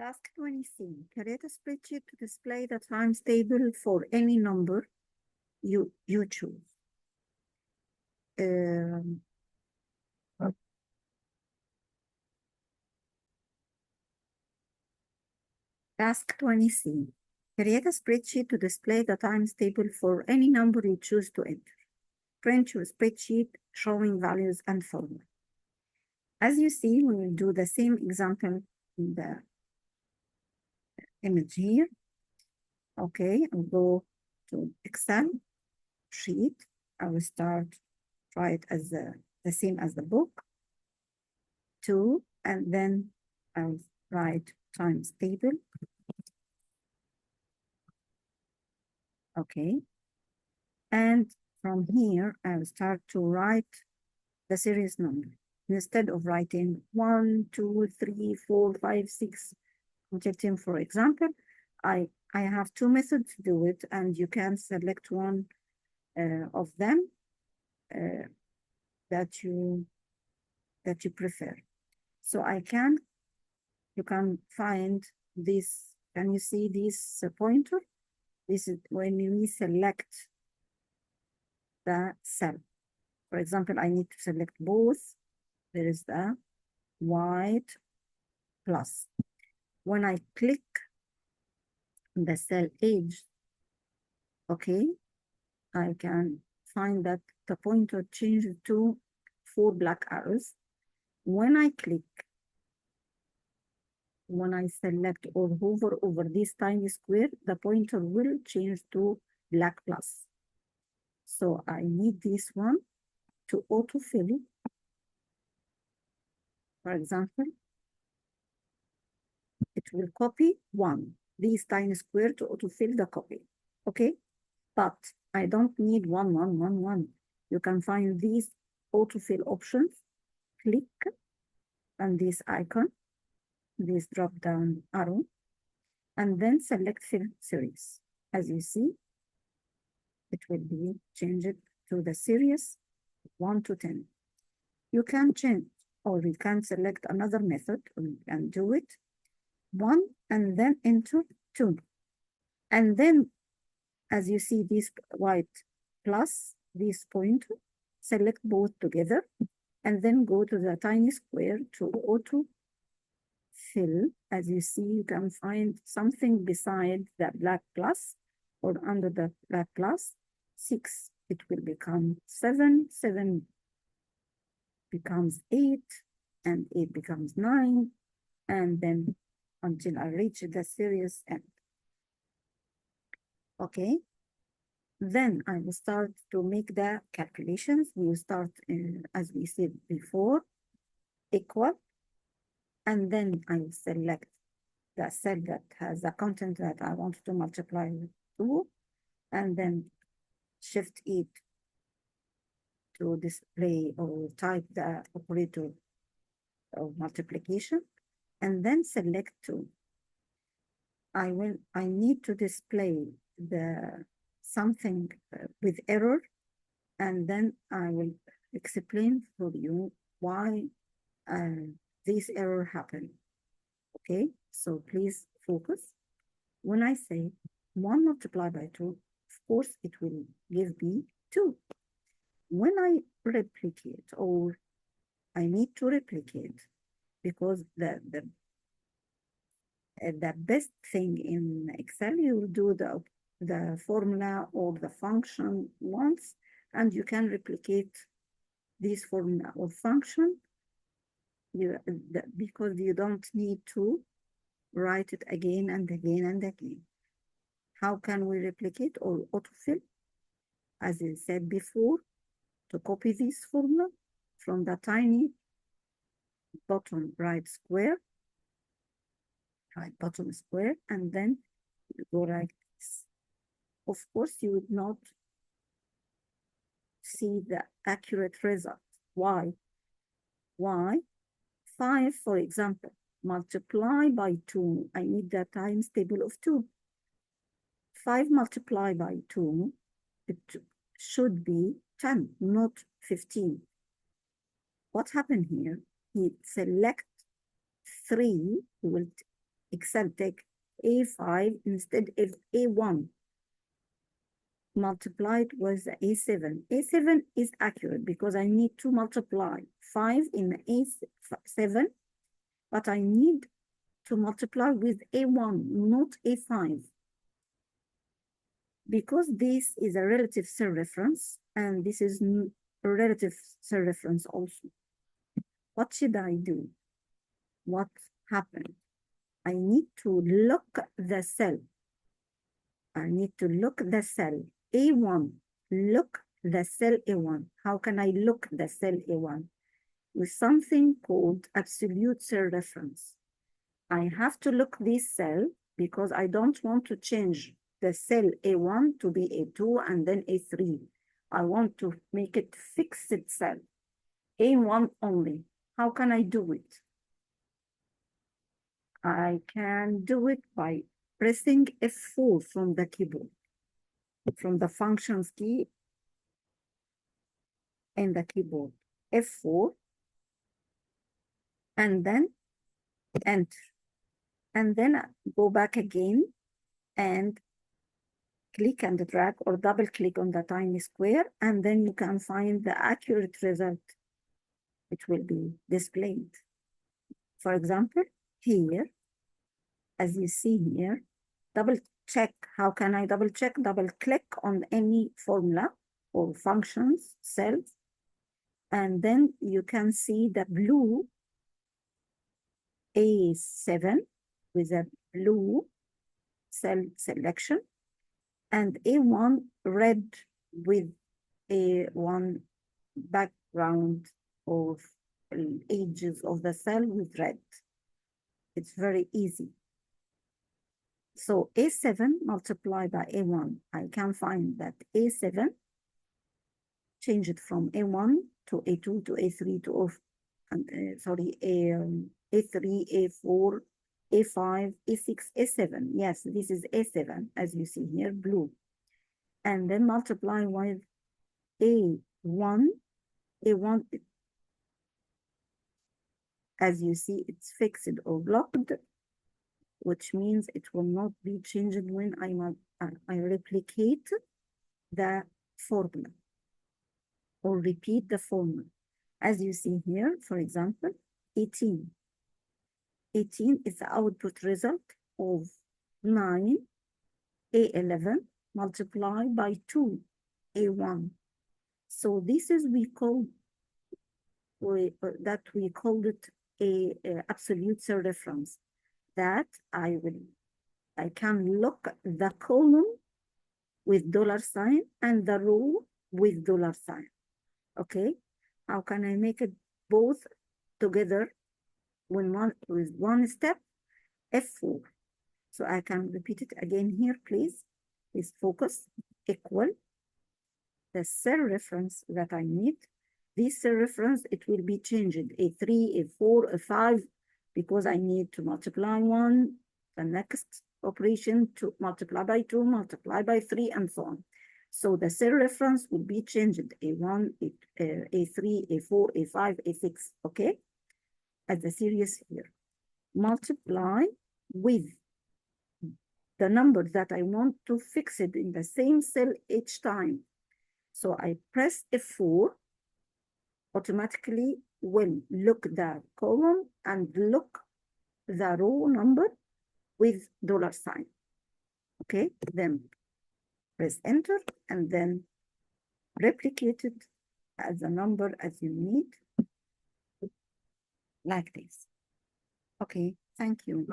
Task 20C. Create a spreadsheet to display the times table for any number you choose. Task 20C. Create a spreadsheet to display the times table for any number you choose to enter. Print your spreadsheet showing values and formula. As you see, we will do the same example in the image here. Okay, I'll go to Excel sheet. I will start write as the same as the book. 2, and then I'll write times table. Okay. And from here, I'll start to write the series number. Instead of writing 1, 2, 3, 4, 5, 6, objective, for example, I have two methods to do it, and you can select one of them that you prefer. So you can find this. Can you see this pointer? This is when we select the cell. For example, I need to select both. There is the white plus. When I click the cell age, okay, I can find that the pointer changes to 4 black arrows. When I select or hover over this tiny square, the pointer will change to black plus. So I need this one to autofill. For example, it will copy 1, this tiny square to autofill the copy. Okay, but I don't need 1, 1, 1, 1. You can find these autofill options. Click on this icon, this drop down arrow, and then select fill series. As you see, it will be changed to the series 1 to 10. You can change, or you can select another method and do it 1 and then enter 2. And then, as you see this white plus this pointer, select both together and then go to the tiny square to auto fill. As you see, you can find something beside the black plus or under the black plus. 6, it will become 7, 7 becomes 8, and 8 becomes 9, and then until I reach the series end. Okay, then I will start to make the calculations. We will start, as we said before, equal, and then I will select the cell that has the content that I want to multiply with 2, and then shift it to display or type the operator of multiplication, and then select 2. I need to display the something with error, and then I will explain for you why this error happened. Okay, so please focus. When I say 1 multiplied by 2, of course it will give me 2. When I replicate, or I need to replicate, because the best thing in Excel, you will do the formula or the function once, and you can replicate this formula or function because you don't need to write it again and again and again. How can we replicate or autofill? As I said before, to copy this formula from the tiny bottom right bottom square, and then you go like this. Of course, you would not see the accurate result. Why? 5, for example, multiply by 2. I need the times table of 2. 5 multiplied by 2, it should be 10, not 15. What happened here? He select 3, he will Excel take A5 instead of A1. Multiply it with A7. A7 is accurate because I need to multiply 5 in A7, but I need to multiply with A1, not A5. Because this is a relative cell reference, and this is a relative cell reference also. What should I do? What happened? I need to look the cell. I need to look the cell A1. Look the cell A1. How can I look the cell A1? With something called absolute cell reference. I have to look this cell because I don't want to change the cell A1 to be A2 and then A3. I want to make it fixed cell, A1 only. How can I do it? I can do it by pressing F4 from the keyboard, from the functions key in the keyboard, F4, and then enter. And then go back again and click and drag or double click on the tiny square, and then you can find the accurate result, which will be displayed. For example, here, as you see here, double check. How can I double check? Double click on any formula or functions cells, and then you can see the blue A7 with a blue cell selection, and A1 red with A1 background of edges of the cell with red. It's very easy. So A7 multiplied by A1, I can find that A7 change it from A1 to A2 to A3 to A3, A4, A5, A6, A7. Yes, this is A7, as you see here, blue. And then multiply with A1. A1, as you see, it's fixed or blocked, which means it will not be changed when I replicate the formula or repeat the formula. As you see here, for example, 18. 18 is the output result of 9 A11 multiplied by 2 A1. So this is we called it a absolute cell reference, that I can look the column with $sign and the row with $sign. Okay, how can I make it both together with one step? F4. So I can repeat it again here, please. Please focus. Equal the cell reference that I need. This cell reference, it will be changed A3, A4, A5, because I need to multiply 1, the next operation to multiply by 2, multiply by 3, and so on. So the cell reference will be changed A1, A3, A4, A5, A6, okay? As the series here. Multiply with the number that I want to fix it in the same cell each time. So I press F4, automatically will look the column and look the row number with $sign. Okay, then press enter and then replicate it as a number as you need, like this. Okay, thank you.